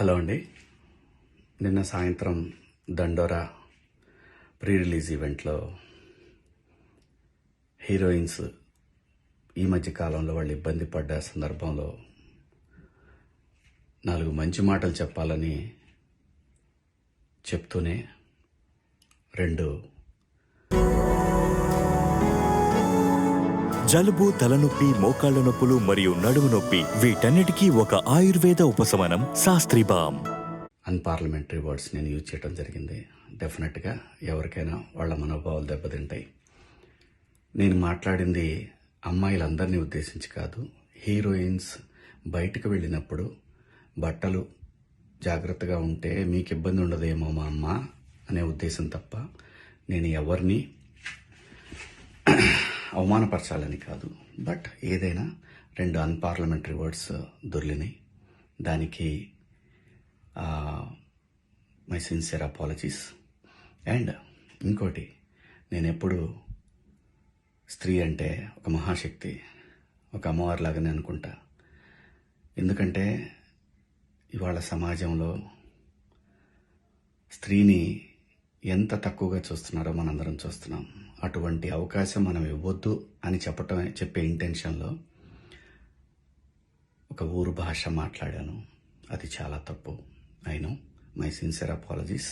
Hello అండి. నిన్న సాయంత్రం దండోరా ప్రీ రిలీజ్ ఈవెంట్లో హీరోయిన్స్ ఈ మధ్య కాలంలో వాళ్ళు ఇబ్బంది పడ్డ సందర్భంలో 4 మంచి మాటలు చెప్పాలని చెప్తూనే 2 జలుబు, తలనొప్పి, మోకాళ్ల నొప్పులు మరియు నడుము నొప్పి వీటన్నిటికీ ఒక ఆయుర్వేద ఉపశమనం శాస్త్రీ బామ్. అన్పార్లమెంటరీ వర్డ్స్ నేను యూజ్ చేయడం జరిగింది. డెఫినెట్గా ఎవరికైనా వాళ్ళ మనోభావాలు దెబ్బతింటాయి. నేను మాట్లాడింది అమ్మాయిలందరినీ ఉద్దేశించి కాదు. హీరోయిన్స్ బయటకు వెళ్ళినప్పుడు బట్టలు జాగ్రత్తగా ఉంటే మీకు ఇబ్బంది ఉండదేమో మా అమ్మ అనే ఉద్దేశం తప్ప నేను ఎవరిని అవమానపరచాలని కాదు. బట్ ఏదైనా 2 అన్పార్లమెంటరీ వర్డ్స్ దొర్లినాయి. దానికి మై సిన్సియర్ అపాలజీస్. అండ్ ఇంకోటి, నేను ఎప్పుడు స్త్రీ అంటే ఒక మహాశక్తి, ఒక అమ్మవారిలాగానే అనుకుంటా. ఎందుకంటే ఇవాళ సమాజంలో స్త్రీని ఎంత తక్కువగా చూస్తున్నారో మనందరం చూస్తున్నాం. అటువంటి అవకాశం మనం ఇవ్వద్దు అని చెప్పే ఇంటెన్షన్లో ఒక ఊరు భాష మాట్లాడాను. అది చాలా తప్పు. I know, my sincere apologies.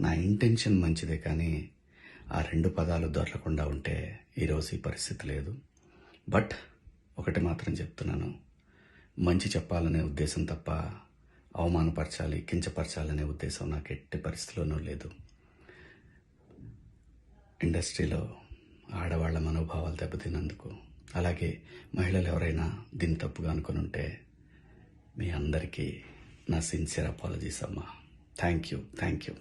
నా ఇంటెన్షన్ మంచిదే, కానీ ఆ 2 పదాలు దొరకకుండా ఉంటే ఈరోజు ఈ పరిస్థితి లేదు. బట్ ఒకటి మాత్రం చెప్తున్నాను, మంచి చెప్పాలనే ఉద్దేశం తప్ప అవమానపరచాలి, కించపరచాలనే ఉద్దేశం నాకు ఎట్టి పరిస్థితిలోనూ లేదు. ఇండస్ట్రీలో ఆడవాళ్ల మనోభావాలు దెబ్బతిన్నందుకు, అలాగే మహిళలు ఎవరైనా దీన్ని తప్పుగా అనుకుని ఉంటే మీ అందరికీ నా సిన్సియర్ అపాలజీస్ అమ్మా. Thank you.